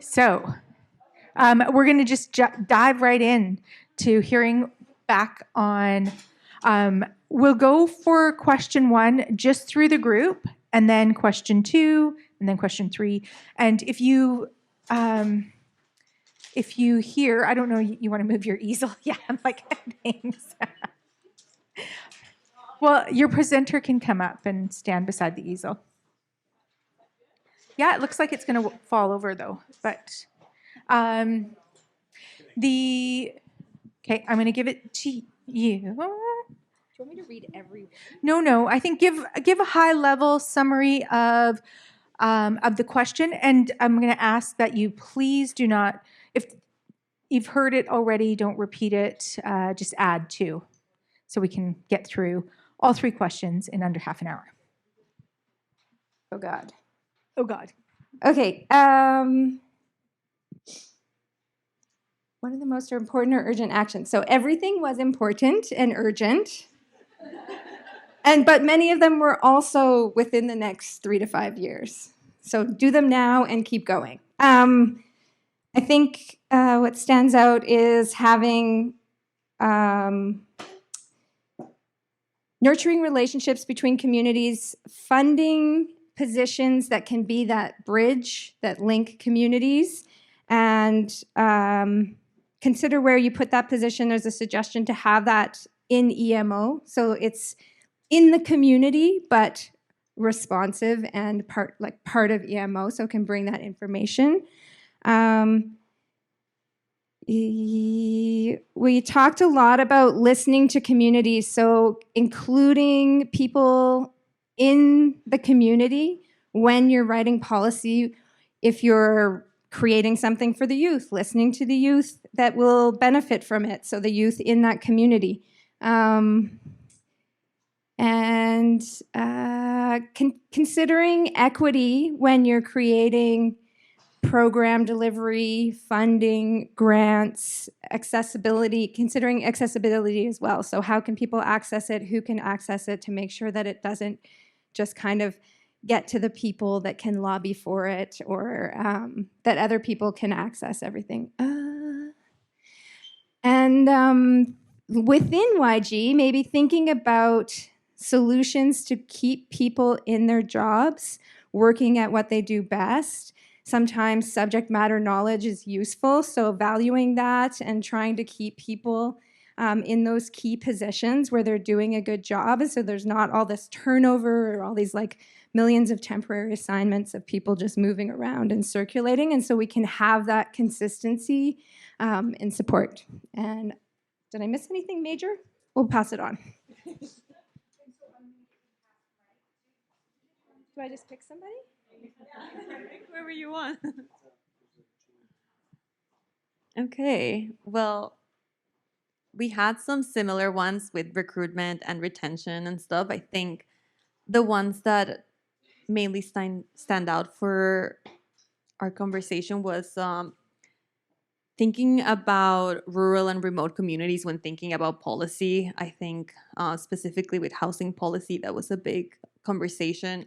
So we're going to just dive right in to hearing back on. We'll go for question 1 just through the group, and then question 2, and then question 3. And if you hear, I don't know, you want to move your easel? Yeah, I'm like, thanks. Well, your presenter can come up and stand beside the easel. Yeah, it looks like it's going to fall over though, but okay, I'm going to give it to you. Do you want me to read every? No. I think give a high level summary of the question, and I'm going to ask that you please do not, if you've heard it already, don't repeat it. Just add to, so we can get through all 3 questions in under half an hour. Oh God. Oh God. Okay. What are the most important or urgent actions? So everything was important and urgent. But many of them were also within the next 3 to 5 years. So do them now and keep going. I think what stands out is having nurturing relationships between communities, funding positions that can be that bridge that link communities, and consider where you put that position. There's a suggestion to have that in EMO, so it's in the community, but responsive and part of EMO, so it can bring that information. We talked a lot about listening to communities, so including people in the community when you're writing policy. If you're creating something for the youth, listening to the youth that will benefit from it, so the youth in that community. Considering equity when you're creating program delivery, funding, grants, accessibility, considering accessibility as well. So how can people access it? Who can access it, to make sure that it doesn't just kind of get to the people that can lobby for it, or that other people can access everything. Within YG, maybe thinking about solutions to keep people in their jobs, working at what they do best. Sometimes subject matter knowledge is useful, so valuing that and trying to keep people in those key positions where they're doing a good job, so there's not all this turnover or all these like millions of temporary assignments of people just moving around and circulating, and so we can have that consistency and support. And did I miss anything major? We'll pass it on. Do I just pick somebody? Whoever you want. Okay, well, we had some similar ones with recruitment and retention and stuff. I think the ones that mainly stand out for our conversation was thinking about rural and remote communities when thinking about policy. I think specifically with housing policy, that was a big conversation.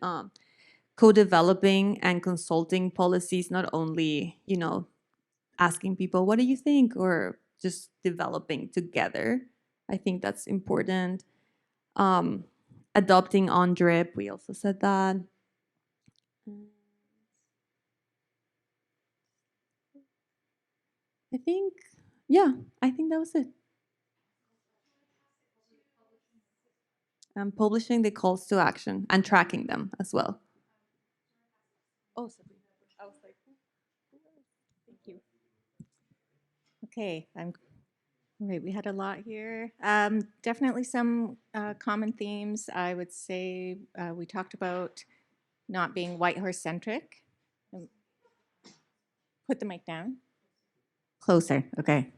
Co-developing and consulting policies, not only, asking people, what do you think? Or just developing together. I think that's important. Adopting on drip, we also said that. I think that was it. Publishing the calls to action and tracking them as well. Oh, sorry. I was like, thank you. Okay, right. We had a lot here. Definitely some common themes. I would say we talked about not being Whitehorse centric. Put the mic down. Closer. Okay.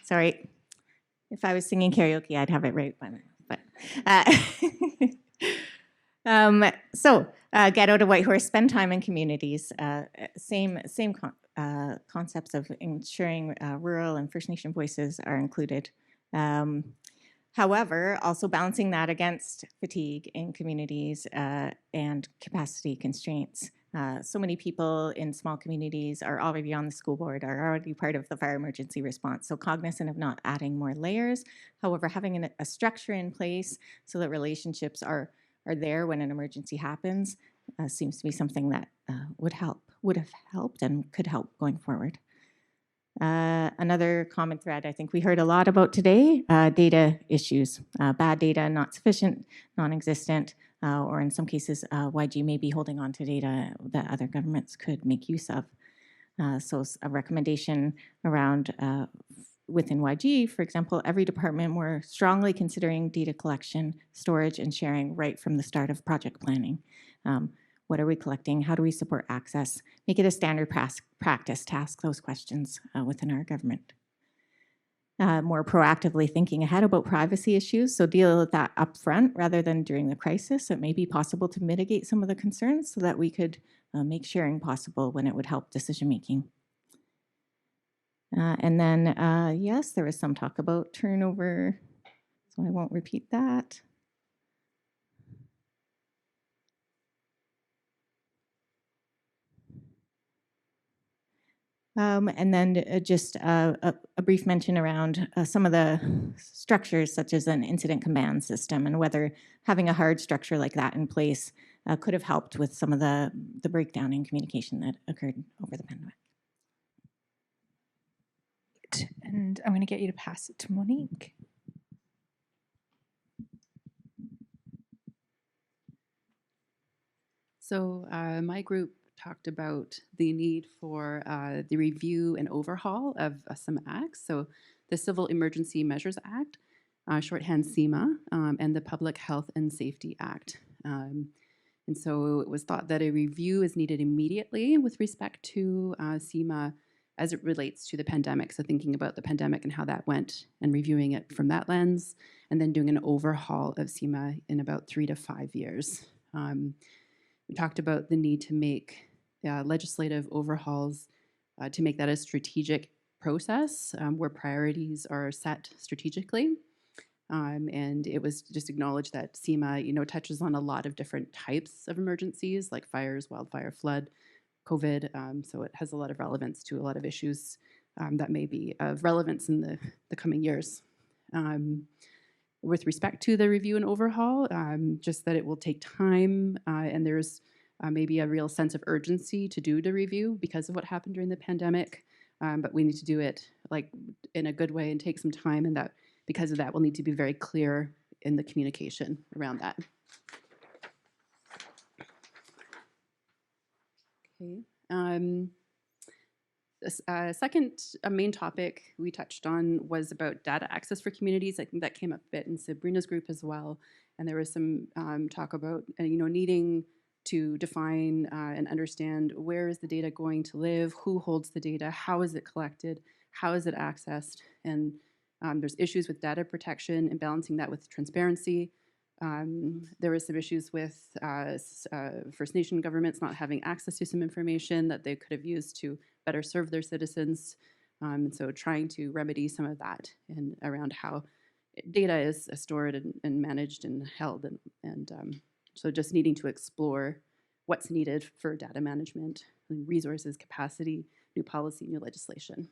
Sorry. If I was singing karaoke, I'd have it right by now. But so get out of Whitehorse, spend time in communities. Same concepts of ensuring rural and First Nation voices are included. However, also balancing that against fatigue in communities and capacity constraints. So many people in small communities are already on the school board, are already part of the fire emergency response. So cognizant of not adding more layers. However, having a structure in place so that relationships are there when an emergency happens seems to be something that would have helped and could help going forward. Another common thread I think we heard a lot about today, data issues. Bad data, not sufficient, non-existent, or in some cases, YG may be holding on to data that other governments could make use of. So a recommendation around within YG, for example, every department more strongly considering data collection, storage, and sharing right from the start of project planning. What are we collecting? How do we support access? Make it a standard practice to ask those questions within our government. More proactively thinking ahead about privacy issues, so deal with that upfront rather than during the crisis. It may be possible to mitigate some of the concerns so that we could make sharing possible when it would help decision making. And then, yes, there was some talk about turnover, so I won't repeat that. And then just a brief mention around some of the structures, such as an incident command system, and whether having a hard structure like that in place could have helped with some of the breakdown in communication that occurred over the pandemic. And I'm going to get you to pass it to Monique. So my group talked about the need for the review and overhaul of some acts. So the Civil Emergency Measures Act, shorthand CEMA, and the Public Health and Safety Act. And so it was thought that a review is needed immediately with respect to CEMA as it relates to the pandemic. So thinking about the pandemic and how that went and reviewing it from that lens, and then doing an overhaul of CEMA in about 3 to 5 years. We talked about the need to make legislative overhauls to make that a strategic process where priorities are set strategically. And it was just acknowledged that CEMA, touches on a lot of different types of emergencies like fires, wildfire, flood, COVID. So it has a lot of relevance to a lot of issues that may be of relevance in the coming years. With respect to the review and overhaul, just that it will take time and there's maybe a real sense of urgency to do the review because of what happened during the pandemic. But we need to do it like in a good way and take some time, and that because of that, we'll need to be very clear in the communication around that. Okay. The second main topic we touched on was about data access for communities. I think that came up a bit in Sabrina's group as well. And there was some talk about needing to define and understand where is the data going to live, who holds the data, how is it collected, how is it accessed, and there's issues with data protection and balancing that with transparency. There were some issues with First Nation governments not having access to some information that they could have used to better serve their citizens. And so trying to remedy some of that and around how data is stored and managed and held. And so just needing to explore what's needed for data management, resources, capacity, new policy, new legislation.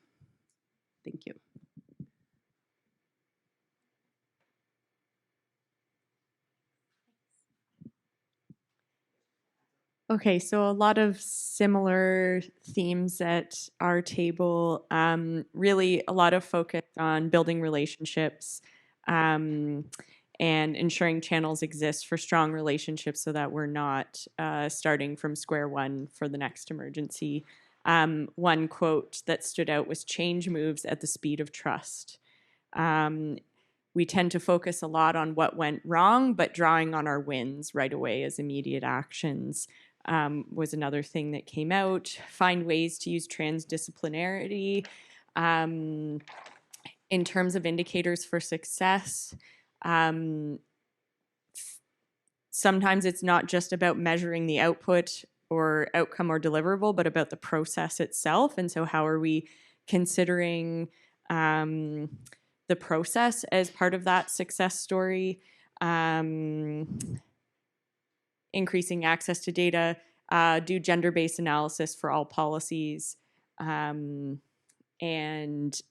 Thank you. Okay, so a lot of similar themes at our table. Really, a lot of focus on building relationships and ensuring channels exist for strong relationships so that we're not starting from square one for the next emergency. One quote that stood out was, "Change moves at the speed of trust." We tend to focus a lot on what went wrong, but drawing on our wins right away as immediate actions was another thing that came out. Find ways to use transdisciplinarity in terms of indicators for success. Sometimes it's not just about measuring the output or outcome or deliverable, but about the process itself. And so how are we considering the process as part of that success story? Increasing access to data, do gender-based analysis for all policies. And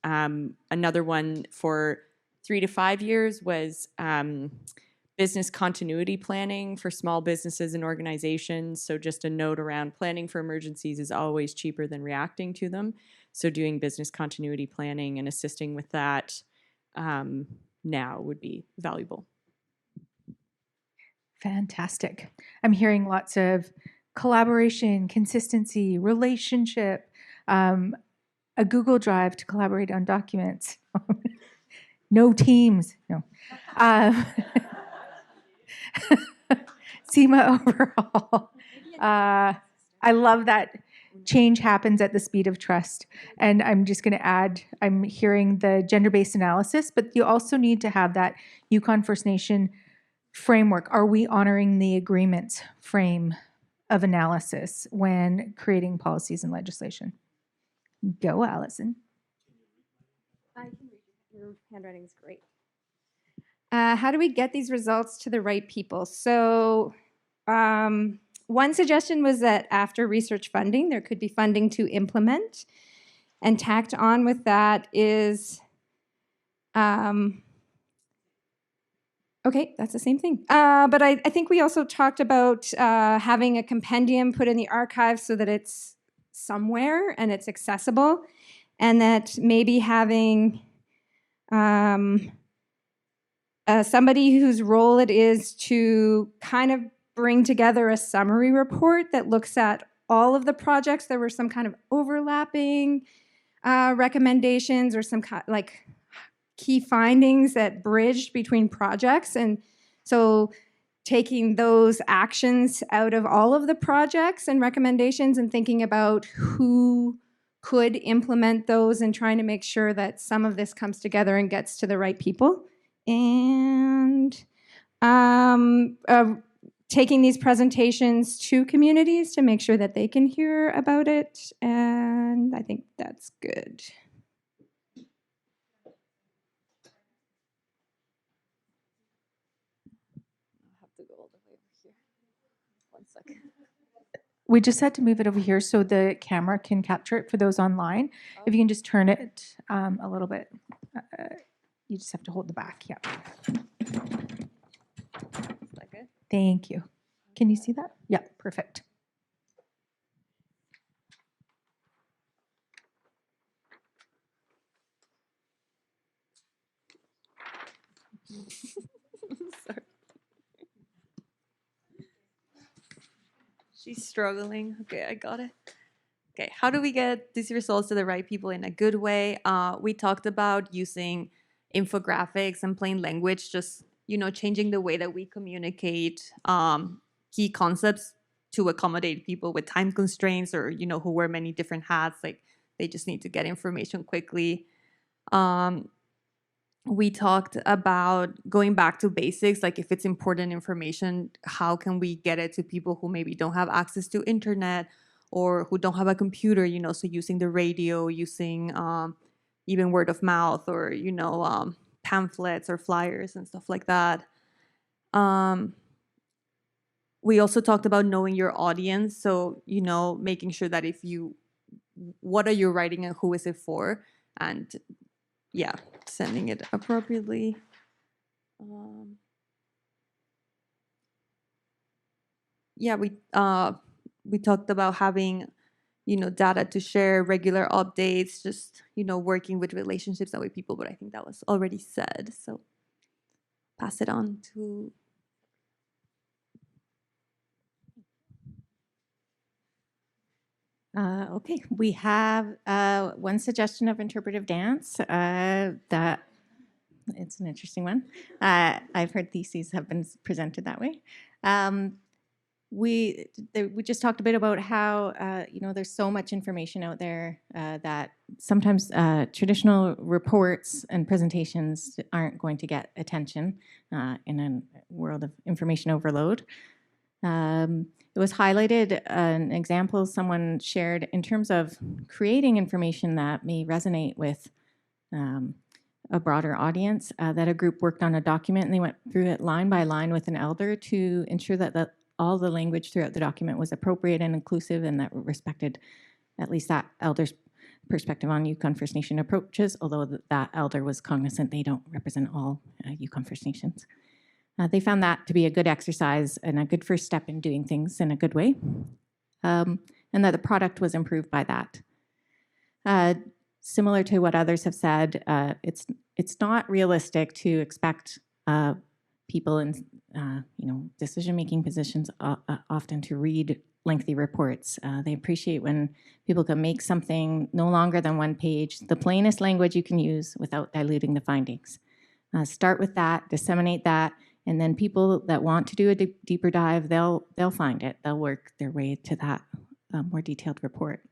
another one for 3 to 5 years was business continuity planning for small businesses and organizations. So just a note around planning for emergencies is always cheaper than reacting to them. So doing business continuity planning and assisting with that now would be valuable. Fantastic. I'm hearing lots of collaboration, consistency, relationship, a Google Drive to collaborate on documents. No teams. No. SEMA overall. I love that change happens at the speed of trust. And I'm just going to add, I'm hearing the gender-based analysis, but you also need to have that Yukon First Nation framework. Are we honoring the agreements frame of analysis when creating policies and legislation? Go, Allison. I can read it. Your handwriting is great. How do we get these results to the right people? So one suggestion was that after research funding, there could be funding to implement. And tacked on with that is, okay, that's the same thing. But I think we also talked about having a compendium put in the archive so that it's somewhere and it's accessible, and that maybe having somebody whose role it is to kind of bring together a summary report that looks at all of the projects. There were some kind of overlapping recommendations or some like key findings that bridged between projects. And so taking those actions out of all of the projects and recommendations and thinking about who could implement those and trying to make sure that some of this comes together and gets to the right people. And taking these presentations to communities to make sure that they can hear about it. And I think that's good. I'll have to go all the way over here. 1 second. We just had to move it over here so the camera can capture it for those online. If you can just turn it a little bit. You just have to hold the back. Yeah. Is that good? Thank you. Can you see that? Yeah, perfect. Sorry. She's struggling. Okay, I got it. Okay, how do we get these results to the right people in a good way? We talked about using infographics and plain language, just, changing the way that we communicate key concepts to accommodate people with time constraints or, who wear many different hats. Like, they just need to get information quickly. We talked about going back to basics, like if it's important information, how can we get it to people who maybe don't have access to internet or who don't have a computer, so using the radio, using even word of mouth or, pamphlets or flyers and stuff like that. We also talked about knowing your audience. So, making sure that what are you writing and who is it for? And yeah, sending it appropriately. Yeah, we talked about having, data to share, regular updates, just, working with relationships and with people, but I think that was already said. So pass it on to... Okay, we have one suggestion of interpretive dance. That it's an interesting one. I've heard theses have been presented that way. We just talked a bit about how there's so much information out there that sometimes traditional reports and presentations aren't going to get attention in a world of information overload. It was highlighted an example someone shared in terms of creating information that may resonate with a broader audience, that a group worked on a document and they went through it line by line with an elder to ensure that all the language throughout the document was appropriate and inclusive and that respected at least that elder's perspective on Yukon First Nation approaches, although that elder was cognizant they don't represent all Yukon First Nations. They found that to be a good exercise and a good first step in doing things in a good way, and that the product was improved by that. Similar to what others have said, it's not realistic to expect people in decision-making positions often to read lengthy reports. They appreciate when people can make something no longer than one page, the plainest language you can use without diluting the findings. Start with that, disseminate that, and then people that want to do a deeper dive, they'll find it. They'll work their way to that more detailed report.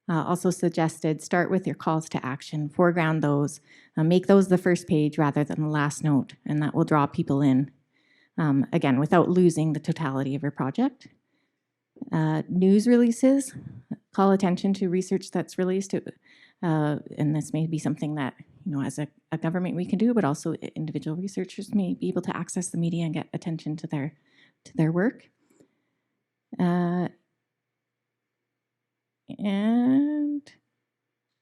Also suggested, start with your calls to action, foreground those, make those the first page rather than the last note, and that will draw people in, again, without losing the totality of your project. News releases, call attention to research that's released, and this may be something that, as a government we can do, but also individual researchers may be able to access the media and get attention to their work. And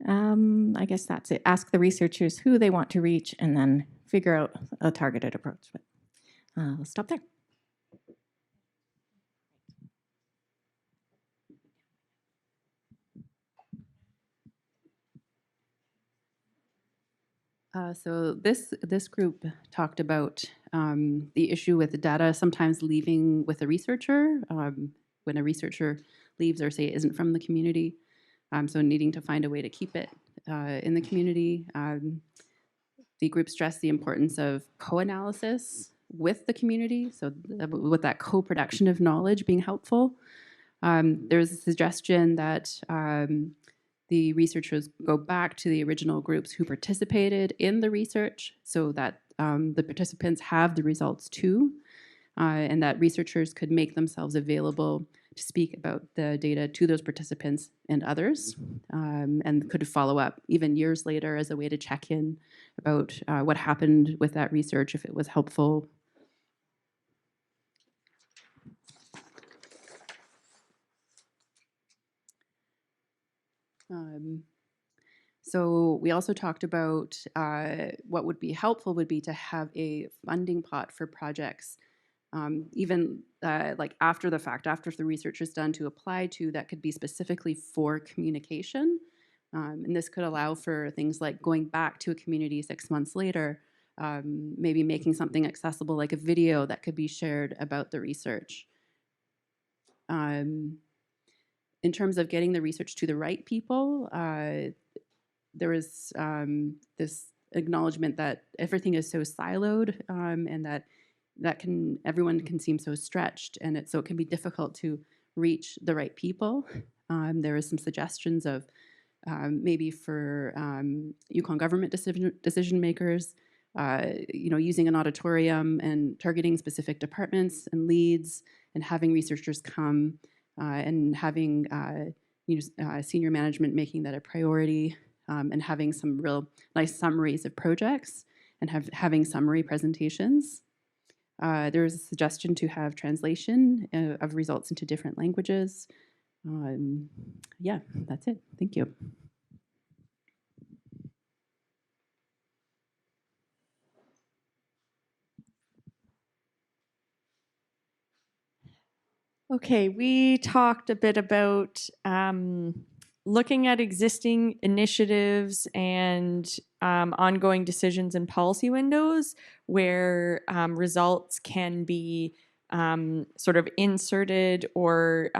I guess that's it. Ask the researchers who they want to reach and then figure out a targeted approach. But I'll stop there. So this group talked about the issue with the data sometimes leaving with a researcher when a researcher leaves or say isn't from the community. So needing to find a way to keep it in the community. The group stressed the importance of co-analysis with the community, so with that co-production of knowledge being helpful. There's a suggestion that the researchers go back to the original groups who participated in the research so that the participants have the results too, and that researchers could make themselves available to speak about the data to those participants and others, and could follow up even years later as a way to check in about what happened with that research, if it was helpful. So we also talked about what would be helpful would be to have a funding pot for projects, even like after the fact, after the research is done, to apply to that could be specifically for communication. And this could allow for things like going back to a community 6 months later, maybe making something accessible like a video that could be shared about the research. In terms of getting the research to the right people, there is this acknowledgement that everything is so siloed and that everyone can seem so stretched, and so it can be difficult to reach the right people. There is some suggestions of maybe for Yukon government decision makers, using an auditorium and targeting specific departments and leads, and having researchers come and having senior management making that a priority, and having some real nice summaries of projects and having summary presentations. There is a suggestion to have translation of results into different languages. Yeah, that's it. Thank you. Okay, we talked a bit about looking at existing initiatives and ongoing decisions and policy windows where results can be sort of inserted or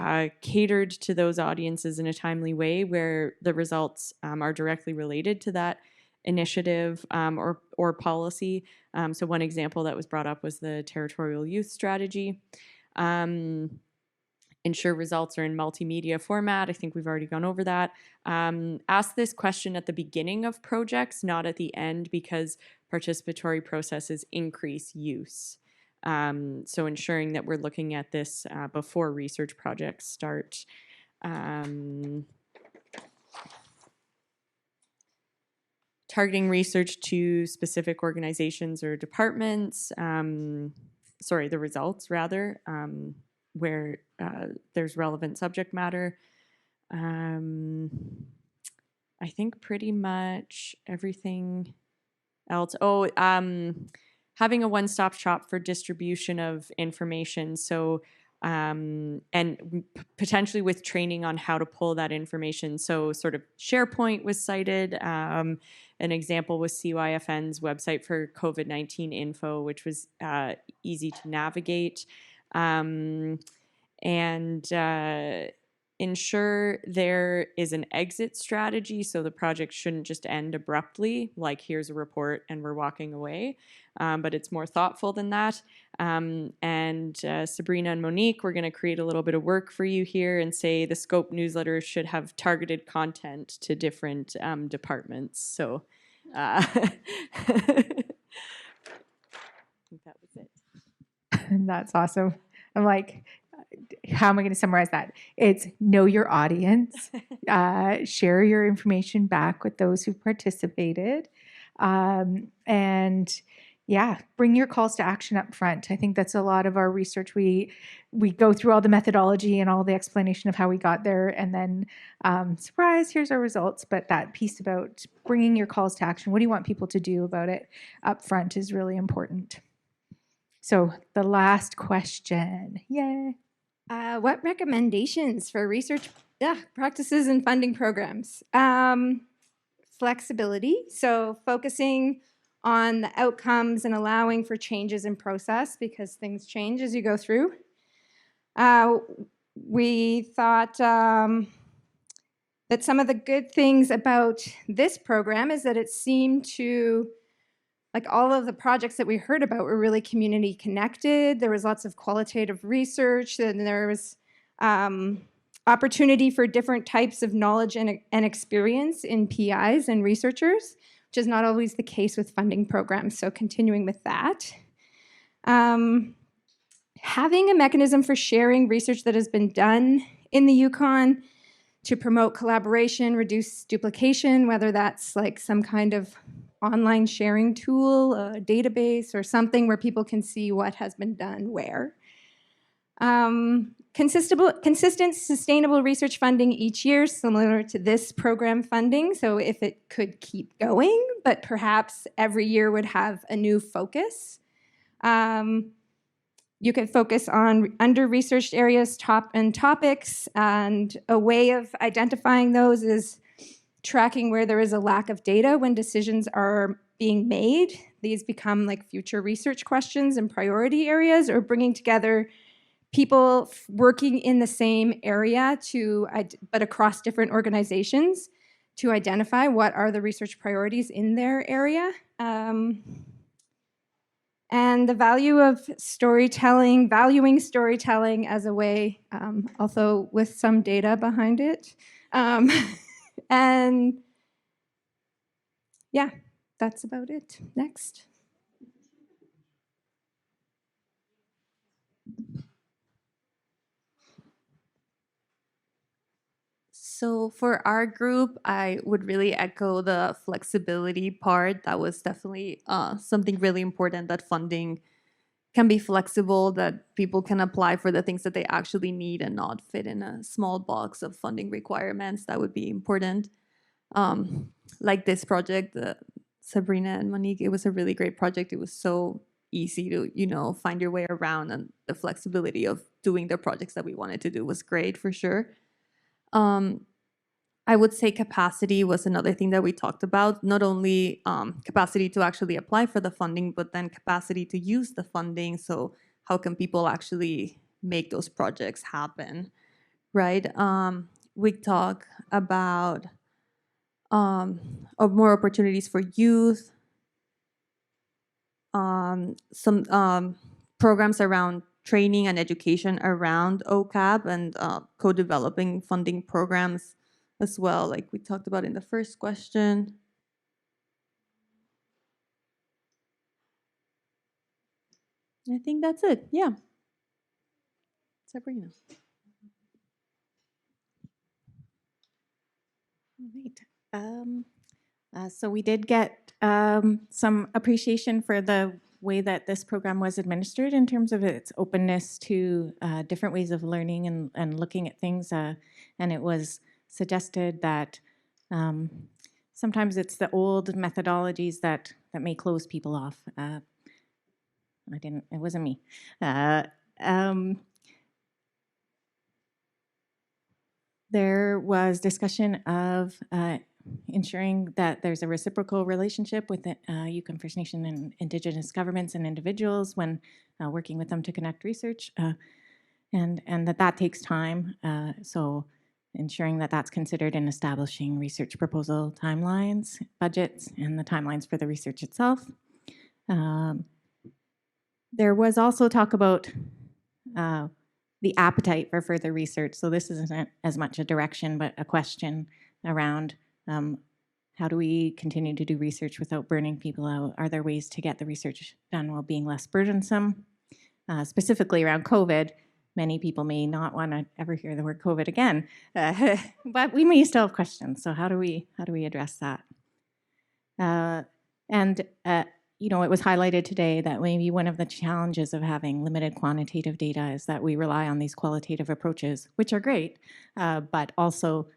catered to those audiences in a timely way where the results are directly related to that initiative or policy. So one example that was brought up was the territorial youth strategy. Ensure results are in multimedia format. I think we've already gone over that. Ask this question at the beginning of projects, not at the end, because participatory processes increase use. So ensuring that we're looking at this before research projects start. Targeting research to specific organizations or departments. The results rather. where there's relevant subject matter. I think pretty much everything else. Oh, having a one-stop shop for distribution of information. So, potentially with training on how to pull that information. So, sort of SharePoint was cited. An example was CYFN's website for COVID-19 info, which was easy to navigate. Ensure there is an exit strategy, so the project shouldn't just end abruptly, like here's a report and we're walking away, but it's more thoughtful than that. Sabrina and Monique, we're going to create a little bit of work for you here and say the scope newsletter should have targeted content to different departments. So I think that was it. That's awesome. I'm like, how am I going to summarize that? It's know your audience, share your information back with those who participated, and yeah, bring your calls to action up front. I think that's a lot of our research. We go through all the methodology and all the explanation of how we got there, and then surprise, here's our results. But that piece about bringing your calls to action, what do you want people to do about it up front, is really important. So the last question, yay. What recommendations for research practices and funding programs? Flexibility, so focusing on the outcomes and allowing for changes in process because things change as you go through. We thought that some of the good things about this program is that it seemed to, like all of the projects that we heard about were really community connected. There was lots of qualitative research, and there was opportunity for different types of knowledge and experience in PIs and researchers, which is not always the case with funding programs. So continuing with that. Having a mechanism for sharing research that has been done in the Yukon to promote collaboration, reduce duplication, whether that's like some kind of online sharing tool, a database, or something where people can see what has been done where. Consistent, sustainable research funding each year, similar to this program funding. So if it could keep going, but perhaps every year would have a new focus. You could focus on under-researched areas, topics, and a way of identifying those is tracking where there is a lack of data when decisions are being made. These become like future research questions and priority areas, or bringing together people working in the same area but across different organizations to identify what are the research priorities in their area. And the value of storytelling, valuing storytelling as a way, although with some data behind it. And yeah, that's about it. Next. So for our group, I would really echo the flexibility part. That was definitely something really important, that funding can be flexible, that people can apply for the things that they actually need and not fit in a small box of funding requirements. That would be important. Like this project, Sabrina and Monique, it was a really great project. It was so easy to, find your way around, and the flexibility of doing the projects that we wanted to do was great for sure. I would say capacity was another thing that we talked about, not only capacity to actually apply for the funding, but then capacity to use the funding. So how can people actually make those projects happen, right? We talk about more opportunities for youth, some programs around training and education around OCAP, and co-developing funding programs as well, like we talked about in the first question. I think that's it. Yeah. Sabrina. Right. So we did get some appreciation for the way that this program was administered in terms of its openness to different ways of learning and looking at things. And it was suggested that sometimes it's the old methodologies that may close people off. It wasn't me. There was discussion of ensuring that there's a reciprocal relationship with the Yukon First Nation and Indigenous governments and individuals when working with them to connect research, and that takes time. So ensuring that that's considered in establishing research proposal timelines, budgets, and the timelines for the research itself. There was also talk about the appetite for further research. So this isn't as much a direction, but a question around how do we continue to do research without burning people out? Are there ways to get the research done while being less burdensome? Specifically around COVID, many people may not want to ever hear the word COVID again, but we may still have questions. So how do we address that? It was highlighted today that maybe one of the challenges of having limited quantitative data is that we rely on these qualitative approaches, which are great, but also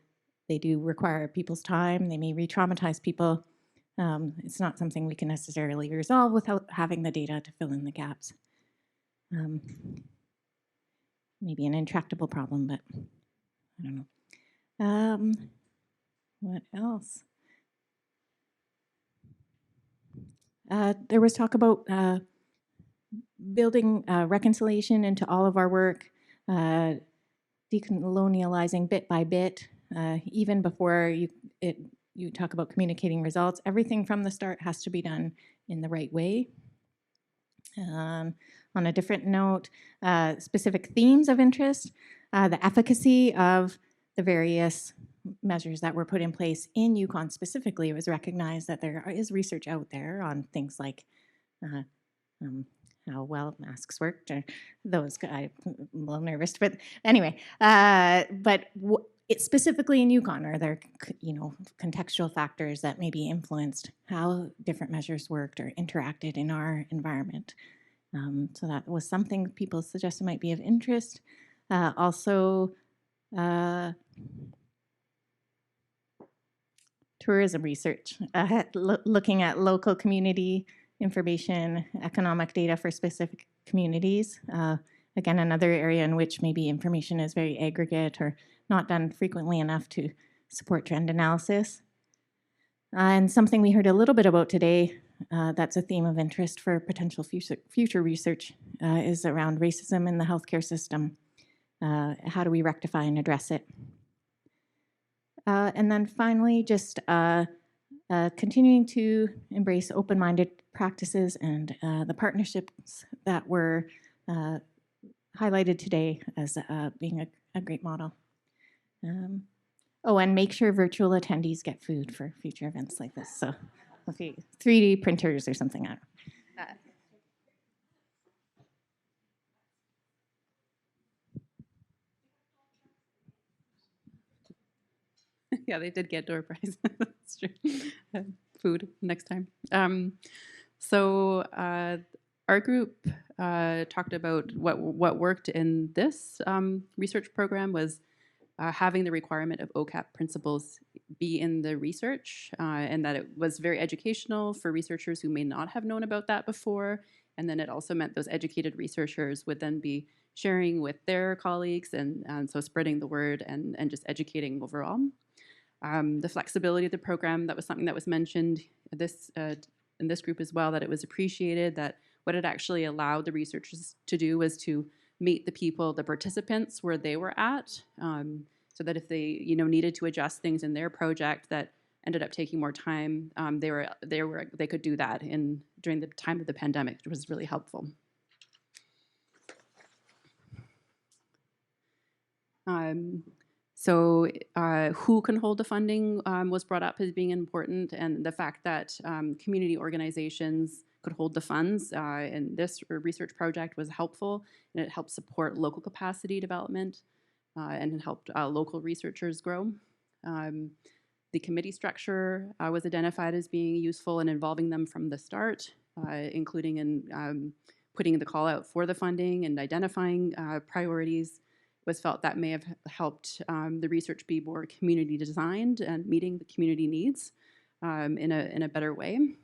they do require people's time. They may re-traumatize people. It's not something we can necessarily resolve without having the data to fill in the gaps. Maybe an intractable problem, but I don't know. What else? There was talk about building reconciliation into all of our work, decolonializing bit by bit, even before you talk about communicating results. Everything from the start has to be done in the right way. On a different note, specific themes of interest, the efficacy of the various measures that were put in place in Yukon specifically. It was recognized that there is research out there on things like how well masks worked, or those. I'm a little nervous, but anyway. It's specifically in Yukon, are there contextual factors that maybe influenced how different measures worked or interacted in our environment? So that was something people suggested might be of interest. Also, tourism research, looking at local community information, economic data for specific communities. Again, another area in which maybe information is very aggregate or not done frequently enough to support trend analysis. And something we heard a little bit about today, that's a theme of interest for potential future research, is around racism in the healthcare system. How do we rectify and address it? And then finally, just continuing to embrace open-minded practices and the partnerships that were highlighted today as being a great model. And make sure virtual attendees get food for future events like this. So, okay, 3D printers or something. I don't know. Yeah, they did get door prize. That's true. Food next time. Our group talked about what worked in this research program was having the requirement of OCAP principles be in the research, and that it was very educational for researchers who may not have known about that before. And then it also meant those educated researchers would then be sharing with their colleagues, and so spreading the word and just educating overall. The flexibility of the program, that was something that was mentioned in this group as well, that it was appreciated, that what it actually allowed the researchers to do was to meet the people, the participants, where they were at, so that if they needed to adjust things in their project that ended up taking more time, they could do that during the time of the pandemic, which was really helpful. So who can hold the funding was brought up as being important, and the fact that community organizations could hold the funds in this research project was helpful, and it helped support local capacity development and it helped local researchers grow. The committee structure was identified as being useful and involving them from the start. including in putting the call out for the funding and identifying priorities, was felt that may have helped the research be more community designed and meeting the community needs in a better way.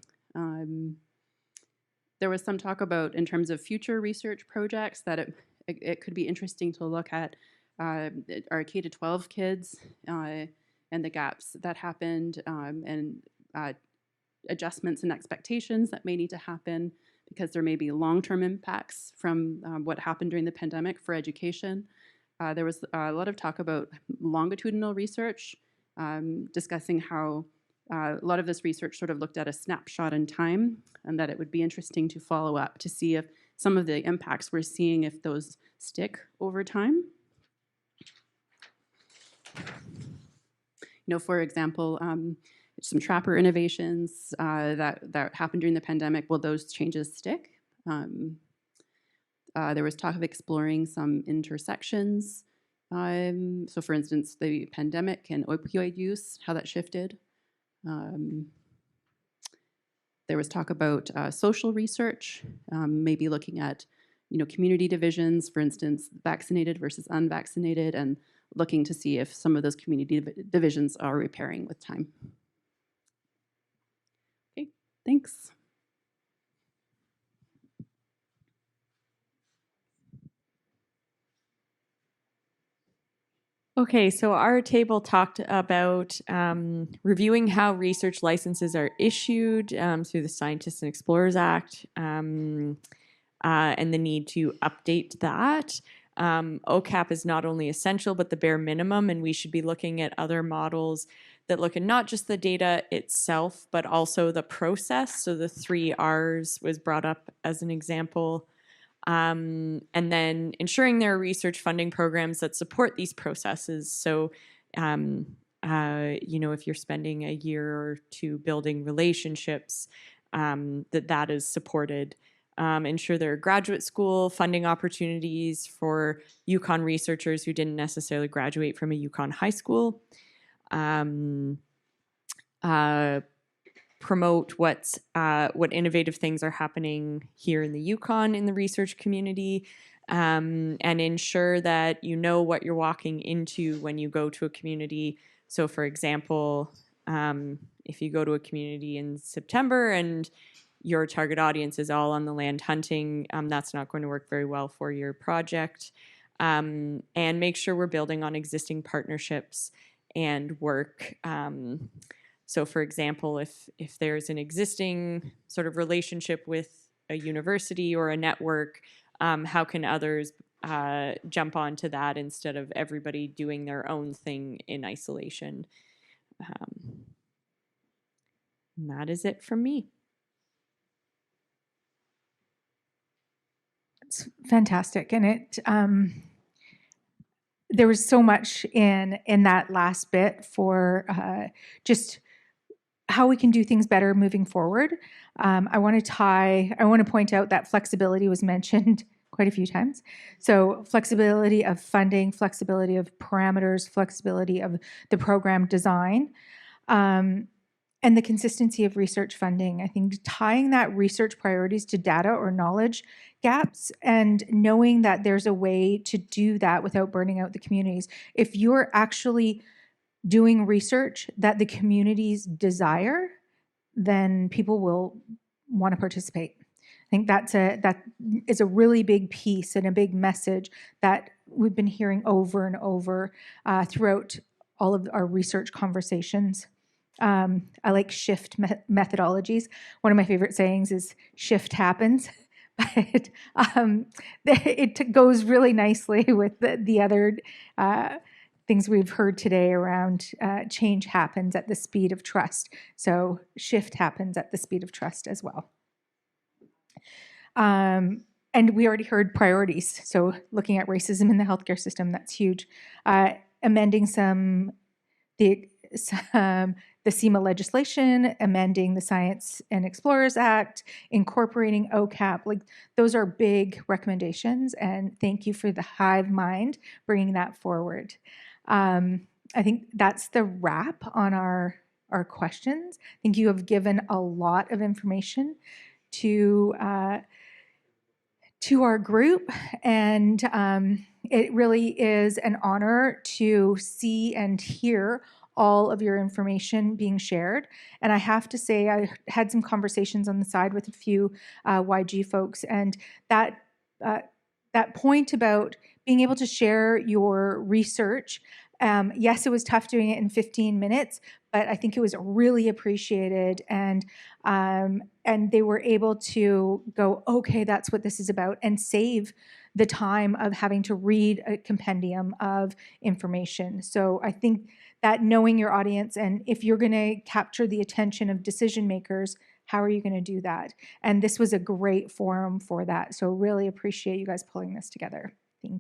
There was some talk about, in terms of future research projects, that it could be interesting to look at our K-12 kids and the gaps that happened, and adjustments and expectations that may need to happen, because there may be long-term impacts from what happened during the pandemic for education. There was a lot of talk about longitudinal research, discussing how a lot of this research sort of looked at a snapshot in time, and that it would be interesting to follow up to see if some of the impacts we're seeing, if those stick over time. For example, some trapper innovations that happened during the pandemic, will those changes stick? There was talk of exploring some intersections. So for instance, the pandemic and opioid use, how that shifted. There was talk about social research, maybe looking at community divisions, for instance, vaccinated versus unvaccinated, and looking to see if some of those community divisions are repairing with time. Okay, thanks. Okay, so our table talked about reviewing how research licenses are issued through the Scientists and Explorers Act, and the need to update that. OCAP is not only essential, but the bare minimum, and we should be looking at other models that look at not just the data itself, but also the process. So the 3 R's was brought up as an example. And then ensuring there are research funding programs that support these processes. So, if you're spending a year or 2 building relationships, that is supported. Ensure there are graduate school funding opportunities for UConn researchers who didn't necessarily graduate from a UConn high school. Promote what innovative things are happening here in the Yukon in the research community, and ensure that you know what you're walking into when you go to a community. So for example, if you go to a community in September and your target audience is all on the land hunting, that's not going to work very well for your project. And make sure we're building on existing partnerships and work. So for example, if there's an existing sort of relationship with a university or a network, how can others jump onto that instead of everybody doing their own thing in isolation? And that is it from me. It's fantastic. And it there was so much in that last bit for just how we can do things better moving forward. I want to point out that flexibility was mentioned quite a few times. So flexibility of funding, flexibility of parameters, flexibility of the program design, and the consistency of research funding. I think tying that research priorities to data or knowledge gaps, and knowing that there's a way to do that without burning out the communities. If you're actually doing research that the communities desire, then people will want to participate. I think that is a really big piece and a big message that we've been hearing over and over throughout all of our research conversations. I like shift methodologies. One of my favorite sayings is "shift happens," but it goes really nicely with the other things we've heard today around change happens at the speed of trust. So shift happens at the speed of trust as well. And we already heard priorities. So looking at racism in the healthcare system, that's huge. Amending the SEMA legislation, amending the Science and Explorers Act, incorporating OCAP, like those are big recommendations. And thank you for the hive mind bringing that forward. I think that's the wrap on our questions. I think you have given a lot of information. to our group, and it really is an honor to see and hear all of your information being shared. And I have to say, I had some conversations on the side with a few YG folks, and that point about being able to share your research. Yes, it was tough doing it in 15 minutes, but I think it was really appreciated, and they were able to go, okay, that's what this is about, and save the time of having to read a compendium of information. So I think that knowing your audience, and if you're going to capture the attention of decision makers, how are you going to do that? And this was a great forum for that. So really appreciate you guys pulling this together.